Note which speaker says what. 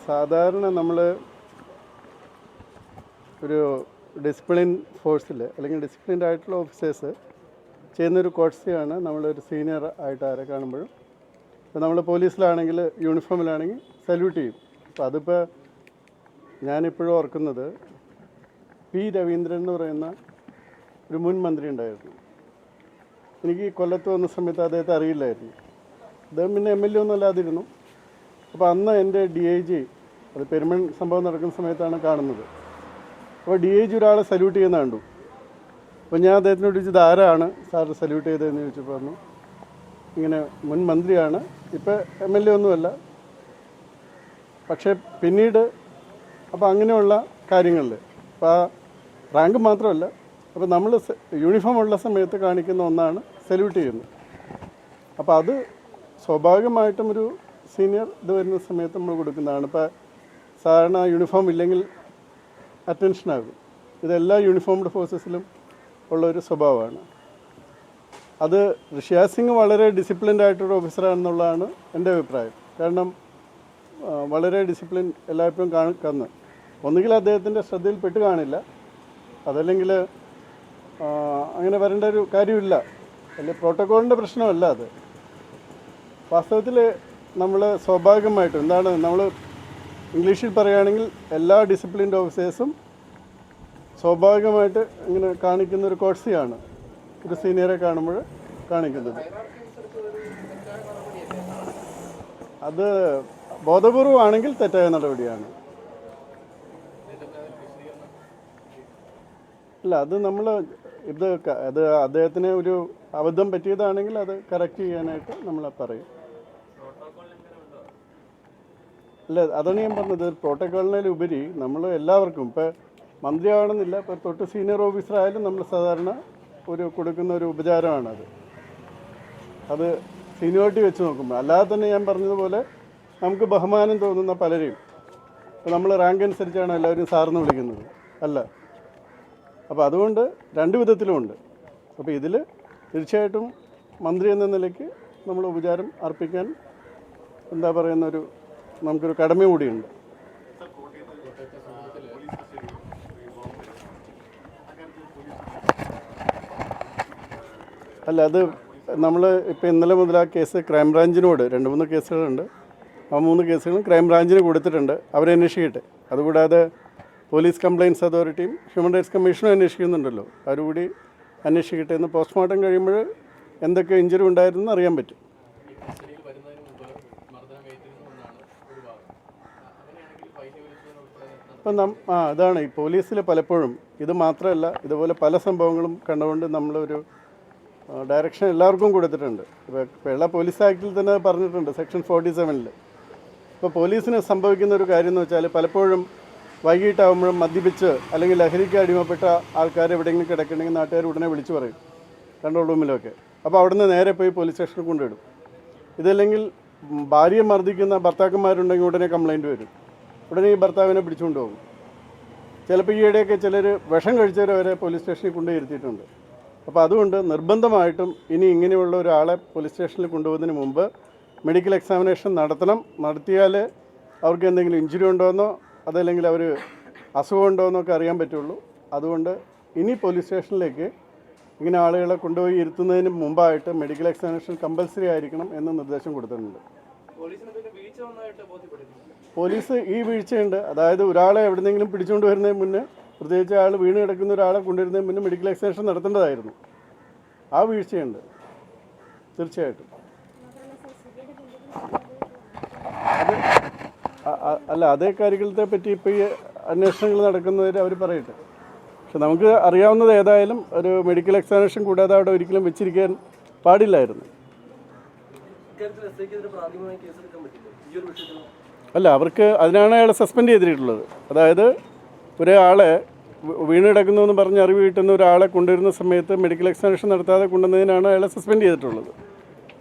Speaker 1: സാധാരണ നമ്മൾ ഒരു ഡിസിപ്ലിൻ ഫോഴ്സിൽ അല്ലെങ്കിൽ ഡിസിപ്ലിൻഡ് ആയിട്ടുള്ള ഓഫീസേഴ്സ് ചെയ്യുന്നൊരു കോഴ്സിയാണ് നമ്മളൊരു സീനിയർ ആയിട്ട് ആരെ കാണുമ്പോഴും. ഇപ്പോൾ നമ്മൾ പോലീസിലാണെങ്കിൽ യൂണിഫോമിലാണെങ്കിൽ സല്യൂട്ട് ചെയ്യും. അപ്പോൾ അതിപ്പോൾ ഞാനിപ്പോഴും ഓർക്കുന്നത് പി രവീന്ദ്രൻ എന്ന് പറയുന്ന ഒരു മുൻ മന്ത്രി ഉണ്ടായിരുന്നു. എനിക്ക് കൊല്ലത്ത് വന്ന സമയത്ത് അദ്ദേഹത്തെ അറിയില്ലായിരുന്നു. അദ്ദേഹം പിന്നെ MLA ഒന്നും അല്ലാതിരുന്നു. അപ്പോൾ അന്ന് എൻ്റെ DIG, അത് പെരുമൺ സംഭവം നടക്കുന്ന സമയത്താണ് കാണുന്നത്. അപ്പോൾ DIG ഒരാളെ സല്യൂട്ട് ചെയ്യുന്ന കണ്ടു. അപ്പോൾ ഞാൻ അദ്ദേഹത്തിനോട് ചോദിച്ചത് ആരാണ് സാർ സല്യൂട്ട് ചെയ്തതെന്ന് ചോദിച്ചപ്പോൾ പറഞ്ഞു ഇങ്ങനെ മുൻ മന്ത്രിയാണ്, ഇപ്പോൾ MLA ഒന്നുമല്ല, പക്ഷേ പിന്നീട് അപ്പോൾ അങ്ങനെയുള്ള കാര്യങ്ങളിൽ അപ്പോൾ ആ റാങ്ക് മാത്രമല്ല, അപ്പോൾ നമ്മൾ യൂണിഫോം ഉള്ള സമയത്ത് കാണിക്കുന്ന ഒന്നാണ് സല്യൂട്ട് ചെയ്യുന്നത്. അപ്പോൾ അത് സ്വാഭാവികമായിട്ടും ഒരു സീനിയർ ഇത് വരുന്ന സമയത്ത് നമ്മൾ കൊടുക്കുന്നതാണ്. ഇപ്പോൾ സാധാരണ യൂണിഫോം ഇല്ലെങ്കിൽ അറ്റൻഷനാകും. ഇതെല്ലാ യൂണിഫോംഡ് ഫോഴ്സസിലും ഉള്ളൊരു സ്വഭാവമാണ്. അത് ഋഷിരാജ് സിംഗ് വളരെ ഡിസിപ്ലിൻഡ് ആയിട്ടൊരു ഓഫീസറാണെന്നുള്ളതാണ് എൻ്റെ അഭിപ്രായം. കാരണം വളരെ ഡിസിപ്ലിൻ എല്ലായ്പ്പോഴും കാണുന്നു. ഒന്നുകിൽ അദ്ദേഹത്തിൻ്റെ ശ്രദ്ധയിൽപ്പെട്ട് കാണില്ല, അതല്ലെങ്കിൽ അങ്ങനെ വരേണ്ട ഒരു കാര്യമില്ല, അല്ലെങ്കിൽ പ്രോട്ടോക്കോളിൻ്റെ പ്രശ്നമല്ല അത്. വാസ്തവത്തിൽ നമ്മൾ സ്വാഭാവികമായിട്ടും എന്താണ് നമ്മൾ ഇംഗ്ലീഷിൽ പറയുകയാണെങ്കിൽ എല്ലാ ഡിസിപ്ലിൻഡ് ഓഫീസേഴ്സും സ്വാഭാവികമായിട്ട് ഇങ്ങനെ കാണിക്കുന്ന ഒരു കോഴ്സിയാണ് ഒരു സീനിയറെ കാണുമ്പോൾ കാണിക്കുന്നത്. അത് ബോധപൂർവമാണെങ്കിൽ തെറ്റായ നടപടിയാണ്. അല്ല, അത് നമ്മൾ അത് അദ്ദേഹത്തിന് ഒരു അബദ്ധം പറ്റിയതാണെങ്കിൽ അത് കറക്റ്റ് ചെയ്യാനായിട്ട് നമ്മൾ പറയും. അല്ല, അതാണ് ഞാൻ പറഞ്ഞത്. പ്രോട്ടോക്കോളിനുപരി നമ്മൾ എല്ലാവർക്കും ഇപ്പോൾ മന്ത്രിയാവണമെന്നില്ല, ഇപ്പോൾ തൊട്ട് സീനിയർ ഓഫീസർ ആയാലും നമ്മൾ സാധാരണ കൊടുക്കുന്ന ഒരു ഉപചാരമാണത്. അത് സീനിയോറിറ്റി വെച്ച് നോക്കുമ്പോൾ. അല്ലാതെ തന്നെ ഞാൻ പറഞ്ഞതുപോലെ നമുക്ക് ബഹുമാനം തോന്നുന്ന പലരെയും ഇപ്പോൾ നമ്മൾ റാങ്ക് അനുസരിച്ചാണ് എല്ലാവരും സാറിന് വിളിക്കുന്നത്, അല്ല. അപ്പോൾ അതുകൊണ്ട് രണ്ട് വിധത്തിലുമുണ്ട്. അപ്പോൾ ഇതിൽ തീർച്ചയായിട്ടും മന്ത്രി എന്ന നിലയ്ക്ക് നമ്മൾ ഉപചാരം അർപ്പിക്കാൻ എന്താ പറയുന്നൊരു നമുക്കൊരു കടമ കൂടിയുണ്ട്. അല്ല, അത് നമ്മൾ ഇപ്പോൾ ഇന്നലെ മുതൽ ആ കേസ് ക്രൈംബ്രാഞ്ചിനോട് 2-3 കേസുകളുണ്ട്. ആ 3 കേസുകളും ക്രൈംബ്രാഞ്ചിന് കൊടുത്തിട്ടുണ്ട്, അവരന്വേഷിക്കട്ടെ. അതുകൂടാതെ പോലീസ് കംപ്ലയിൻറ്റ്സ് അതോറിറ്റിയും ഹ്യൂമൻ റൈറ്റ്സ് കമ്മീഷനും അന്വേഷിക്കുന്നുണ്ടല്ലോ, അവരുകൂടി അന്വേഷിക്കട്ടെ. എന്ന് പോസ്റ്റ്മോർട്ടം കഴിയുമ്പോൾ എന്തൊക്കെ ഇഞ്ചുറി ഉണ്ടായിരുന്നെന്ന് അറിയാൻ പറ്റും. ഇപ്പം അതാണ് ഈ പോലീസിൽ പലപ്പോഴും ഇത് മാത്രമല്ല, ഇതുപോലെ പല സംഭവങ്ങളും കണ്ടുകൊണ്ട് നമ്മളൊരു ഡയറക്ഷൻ എല്ലാവർക്കും കൊടുത്തിട്ടുണ്ട്. ഇപ്പോൾ എല്ലാ പോലീസ് ആക്ടിൽ തന്നെ പറഞ്ഞിട്ടുണ്ട്, സെക്ഷൻ 47. ഇപ്പോൾ പോലീസിന് സംഭവിക്കുന്ന ഒരു കാര്യം എന്ന് വെച്ചാൽ പലപ്പോഴും വൈകിട്ടാകുമ്പോഴും മദ്യപിച്ച് അല്ലെങ്കിൽ ലഹരിക്ക് അടിമപ്പെട്ട ആൾക്കാർ എവിടെയെങ്കിലും കിടക്കണമെങ്കിൽ നാട്ടുകാർ ഉടനെ വിളിച്ചു പറയും, കൺട്രോൾ റൂമിലൊക്കെ. അപ്പോൾ അവിടുന്ന് നേരെ പോയി പോലീസ് സ്റ്റേഷനിൽ കൊണ്ടുവിടും. ഇതല്ലെങ്കിൽ ഭാര്യയെ മർദ്ദിക്കുന്ന ഭർത്താക്കന്മാരുണ്ടെങ്കിൽ ഉടനെ കംപ്ലയിൻറ്റ് വരും, ഉടനെ ഈ ഭർത്താവിനെ പിടിച്ചുകൊണ്ട് പോകും. ചിലപ്പോൾ ഈയിടെയൊക്കെ ചിലർ വിഷം കഴിച്ചവരെ വരെ പോലീസ് സ്റ്റേഷനിൽ കൊണ്ടുവരുത്തിയിട്ടുണ്ട്. അപ്പോൾ അതുകൊണ്ട് നിർബന്ധമായിട്ടും ഇനി ഇങ്ങനെയുള്ള ഒരാളെ പോലീസ് സ്റ്റേഷനിൽ കൊണ്ടുപോകുന്നതിന് മുമ്പ് മെഡിക്കൽ എക്സാമിനേഷൻ നടത്തിയാൽ അവർക്ക് എന്തെങ്കിലും ഇഞ്ചുറി ഉണ്ടോയെന്നോ അതല്ലെങ്കിൽ അവർ അസുഖമുണ്ടോ എന്നൊക്കെ അറിയാൻ പറ്റുള്ളൂ. അതുകൊണ്ട് ഇനി പോലീസ് സ്റ്റേഷനിലേക്ക് ഇങ്ങനെ ആളുകളെ കൊണ്ടുപോയി ഇരുത്തുന്നതിന് മുമ്പായിട്ട് മെഡിക്കൽ എക്സാമിനേഷൻ കമ്പൽസറി ആയിരിക്കണം എന്ന് നിർദ്ദേശം കൊടുത്തിട്ടുണ്ട്. പോലീസ് ഈ വീഴ്ചയുണ്ട്, അതായത് ഒരാളെ എവിടെന്നെങ്കിലും പിടിച്ചുകൊണ്ട് വരുന്നതിന് മുന്നേ, പ്രത്യേകിച്ച് അയാൾ വീണ് കിടക്കുന്ന ഒരാളെ കൊണ്ടുവരുന്നതിന് മുന്നേ മെഡിക്കൽ എക്സാമിനേഷൻ നടത്തേണ്ടതായിരുന്നു. ആ വീഴ്ചയുണ്ട് തീർച്ചയായിട്ടും. അല്ല, അതേ കാര്യങ്ങളെ പറ്റി ഇപ്പോൾ ഈ അന്വേഷണങ്ങൾ നടക്കുന്നവർ അവർ പറയട്ടെ. പക്ഷെ നമുക്ക് അറിയാവുന്നത് ഏതായാലും ഒരു മെഡിക്കൽ എക്സാമിനേഷൻ കൂടാതെ അവിടെ ഒരിക്കലും വെച്ചിരിക്കാൻ പാടില്ലായിരുന്നു. അല്ല, അവർക്ക് അതിനാണ് അയാളെ സസ്പെൻഡ് ചെയ്തിട്ടുള്ളത്. അതായത് ഒരാളെ വീണ് കിടക്കുന്നു എന്ന് പറഞ്ഞ് അറിവ് കിട്ടുന്ന ഒരാളെ കൊണ്ടുവരുന്ന സമയത്ത് മെഡിക്കൽ എക്സാമിനേഷൻ നടത്താതെ കൊണ്ടുവന്നതിനാണ് അയാളെ സസ്പെൻഡ് ചെയ്തിട്ടുള്ളത്.